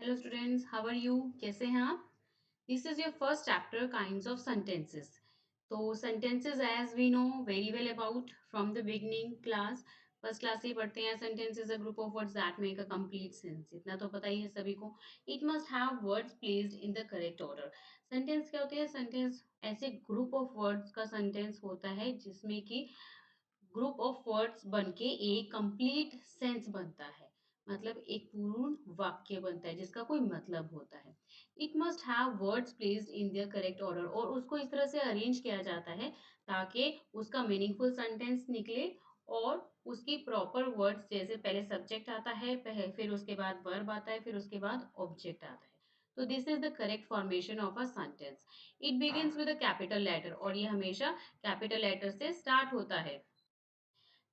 Hello students, how are you? कैसे हैं आप? This is your first chapter kinds of sentences. तो sentences as we know very well about from the beginning class. First class से ही पढ़ते हैं। Sentences a group of words that make a complete sense, इतना तो पता ही है सभी को। It must have words placed in the correct order. Sentence क्या होते हैं? सेंटेंस ऐसे ग्रुप ऑफ वर्ड्स का सेंटेंस होता है जिसमें कि ग्रुप ऑफ वर्ड्स बनके एक कंप्लीट सेंस बनता है। मतलब एक पूर्ण वाक्य बनता है जिसका कोई मतलब होता है। It must have words placed in their correct order, और उसको इस तरह से अरेंज किया जाता है ताकि उसका मीनिंगफुल सेंटेंस निकले। और उसकी प्रॉपर वर्ड्स, जैसे पहले सब्जेक्ट आता है, फिर उसके बाद वर्ब आता है, फिर उसके बाद ऑब्जेक्ट आता है। तो this is the correct formation of a sentence. It begins with a capital letter, और ये हमेशा कैपिटल लेटर से स्टार्ट होता है।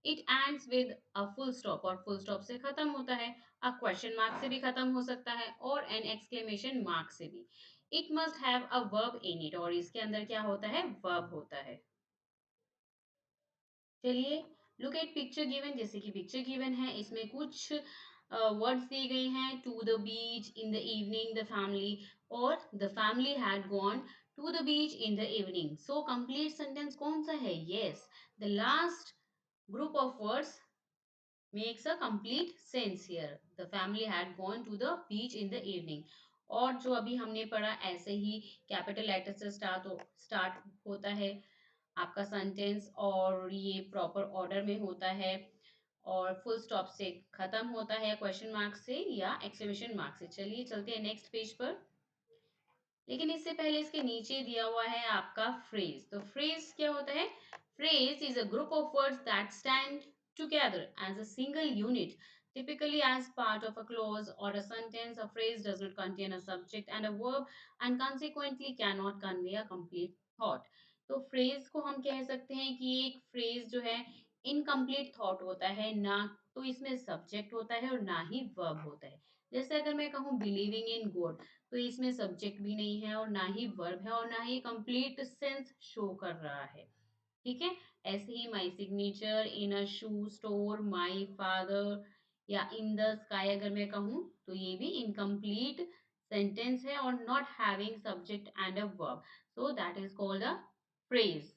It ends with a full stop, और फुल स्टॉप से खत्म होता है। अ क्वेश्चन मार्क से भी खत्म हो सकता है, और एन एक्सक्लेमेशन मार्क से भी। It must have a verb in it, और इसके अंदर क्या होता है? वर्ब होता है। चलिए, लुक एट पिक्चर गिवन। जैसे कि पिक्चर गिवन है, इसमें कुछ वर्ड्स दिए गए हैं। To the beach, in the evening, the family, और the family had gone to the beach in the evening. So complete sentence कौन सा है? Yes, the last group of words makes a complete sense here. The family had gone to the beach in the evening. और जो अभी हमने पढ़ा, ऐसे ही capital letter से स्टार्ट होता है आपका सेंटेंस, और ये प्रॉपर ऑर्डर में होता है, और फुल स्टॉप से खत्म होता है, क्वेश्चन मार्क से या एक्सक्लेमेशन मार्क से। चलिए चलते हैं नेक्स्ट पेज पर। लेकिन इससे पहले इसके नीचे दिया हुआ है आपका फ्रेज। तो फ्रेज क्या होता है? Phrase is a group of words that stand together as a single unit, typically as part of a clause or a sentence. A phrase does not contain a subject and a verb, and consequently cannot convey a complete thought. तो phrase को हम कह सकते हैं कि एक phrase जो है इनकम्प्लीट थॉट होता है, ना तो इसमें सब्जेक्ट होता है और ना ही वर्ब होता है। जैसे अगर मैं कहूँ बिलीविंग इन गॉड, तो इसमें सब्जेक्ट भी नहीं है और ना ही वर्ब है और ना ही कंप्लीट सेंस शो कर रहा है। ठीक है। ऐसे ही my signature in a shoe store, my father, या इन द स्काई अगर मैं कहूँ, तो ये भी इनकम्प्लीट सेंटेंस है और not having subject and a verb, so that is called a phrase.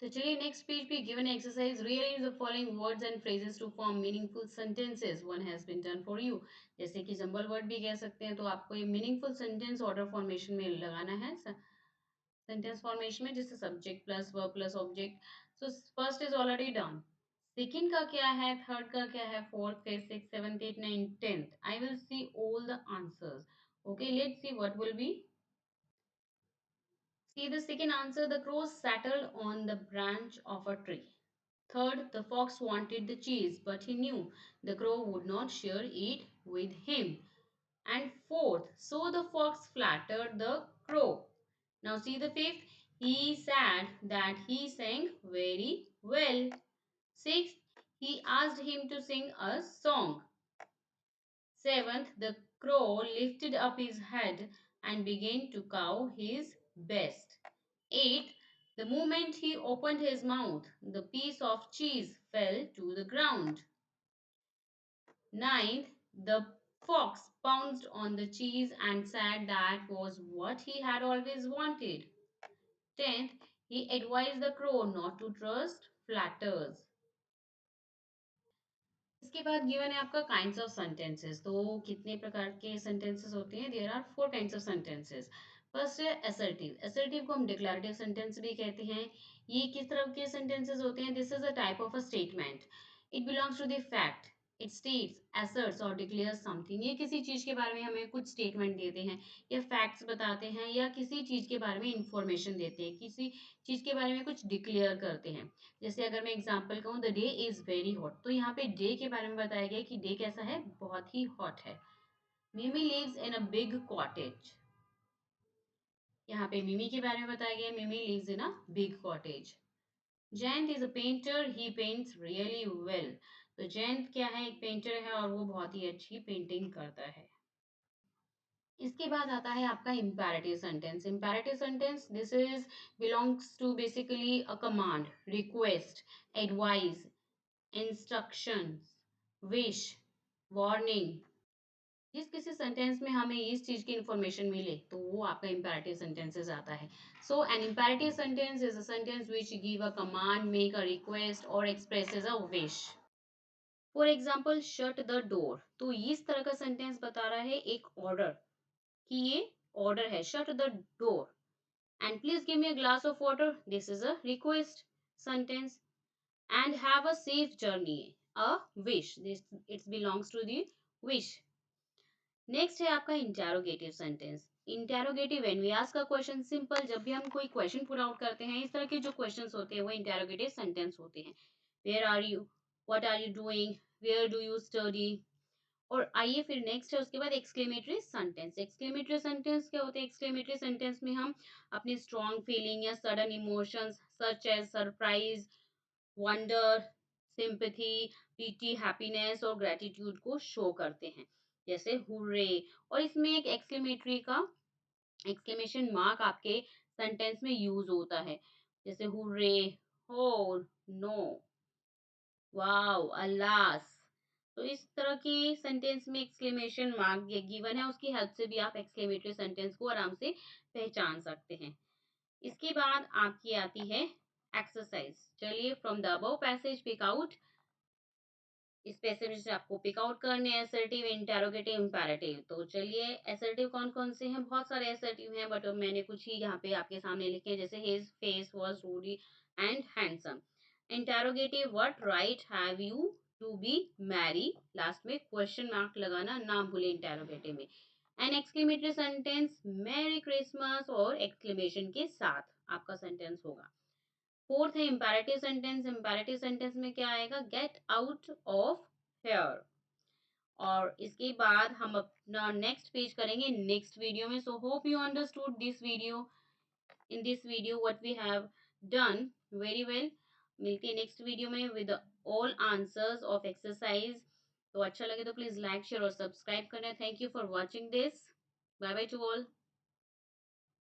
तो चलिए नेक्स्ट पेज पे given exercise, rearrange the following words and phrases to form meaningful sentences. One has been done for you. जैसे कि jumble word भी कह सकते हैं, तो आपको ये मीनिंगफुल सेंटेंस ऑर्डर फॉर्मेशन में लगाना है। सेंटेंस फॉर्मेशन में जैसे subject plus verb plus object. So first is already done. Second का क्या है? थर्ड का क्या है? Fourth, fifth, six, seventh, eight, nine, tenth. I will see all the answers. Okay, let's see what will be. See the second answer, the crow settled on the branch of a tree. Third, the fox wanted the cheese, but he knew the crow would not share it with him. And fourth, so the fox flattered the crow. Now see the fifth, he said that he sang very well. Sixth, he asked him to sing a song. Seventh, the crow lifted up his head and began to caw his best. Eighth, the moment he opened his mouth, the piece of cheese fell to the ground. Ninth, the fox pounced on the cheese and said that was what he had always wanted. Tenth, he advised the crow not to trust flatters. इसके बाद given है आपका kinds of sentences. तो कितने प्रकार के sentences होते हैं? There are four kinds of sentences. First है असर्टिव। असर्टिव को हम डिक्लेरेटिव सेंटेंस भी कहते हैं। ये किस तरह के सेंटेंसेस होते हैं? This is a type of a statement. It belongs to the fact. It states, asserts और declares something। ये किसी चीज के बारे में हमें कुछ स्टेटमेंट देते हैं, या फैक्ट्स बताते हैं, या किसी चीज के बारे में इंफॉर्मेशन देते हैं, किसी चीज के बारे में कुछ डिक्लेयर करते हैं। जैसे अगर मैं एग्जांपल कहूँ, the day is very hot, तो यहाँ पे डे के बारे में बताया गया कि डे कैसा है? बहुत ही हॉट है। Mimi lives in a big cottage. यहाँ पे मिमी के बारे में बताया गया, Mimi lives in a big cottage. Jayant is a painter, he paints really well. तो जयंत क्या है? एक पेंटर है और वो बहुत ही अच्छी पेंटिंग करता है। इसके बाद आता है आपका imperative sentence. Imperative sentence, this is belongs to basically a command, request, advice, instructions, wish, warning, जिस किसी सेंटेंस में हमें इस चीज की इंफॉर्मेशन मिले तो वो आपका इंपेरेटिव सेंटेंसेस आता है. So an imperative sentence is a sentence which give a command, make a request और expresses a wish. For example shut the door, तो इस तरह का सेंटेंस बता रहा है एक ऑर्डर, कि ये ऑर्डर है, shut the door. And please give me a glass of water, this is a request sentence. And have a safe journey, a wish, this it belongs to the wish. Next है आपका interrogative sentence. Interrogative when we ask a question, simple, जब भी हम कोई question put out करते हैं, इस तरह के जो क्वेश्चंस होते हैं वो इंटेरोगेटिव सेंटेंस होते हैं. Where are you, what are you doing, where do you study. और आइए फिर नेक्स्ट है उसके बाद एक्सक्लेमेटरी सेंटेंस. एक्सक्लेमेटरी सेंटेंस क्या होते हैं? एक्सक्लेमेटरी सेंटेंस में हम अपनी स्ट्रॉन्ग फीलिंग या sudden emotions such as surprise, wonder, sympathy, pity, happiness और ग्रेटिट्यूड को शो करते हैं, जैसे हुर्रे. और इसमें एक एक्सक्लेमेटरी का एक्सक्लेमेशन मार्क आपके सेंटेंस में यूज होता है, जैसे हुर्रे, हो, नो, वाओ, अलास. तो इस तरह के सेंटेंस में एक्सक्लेमेशन मार्क ये गिवन है, उसकी हेल्प से भी आप एक्सक्लेमेटरी सेंटेंस को आराम से पहचान सकते हैं. इसके बाद आपकी आती है एक्सरसाइज. चलिए, from the above passage pick out, इस पैसेज से आपको पिक आउट करने हैं असर्टिव, इंटेरोगेटिव, इंपेरेटिव. तो चलिए, असर्टिव कौन कौन से हैं? बहुत सारे असर्टिव हैं, बट मैंने कुछ ही यहाँ पे आपके सामने लिखे हैं, जैसे his face was ruddy and handsome. Interrogative, what right have you to be merry, last में क्वेश्चन मार्क लगाना ना भूले इंटेरोगेटिव में. An exclamatory sentence, merry Christmas और एक्सक्लेमेशन के साथ आपका सेंटेंस होगा. फोर्थ है इंपेरेटिव सेंटेंस. इंपेरेटिव सेंटेंस में क्या आएगा? Get out of here. और इसके बाद हम अपना नेक्स्ट पेज करेंगे नेक्स्ट वीडियो में. So hope you understood this video. In this video what we have done very well. मिलती है नेक्स्ट वीडियो में with all answers of exercise. तो अच्छा लगे तो प्लीज लाइक, शेयर और सब्सक्राइब करना. Thank you for watching this. Bye bye to all.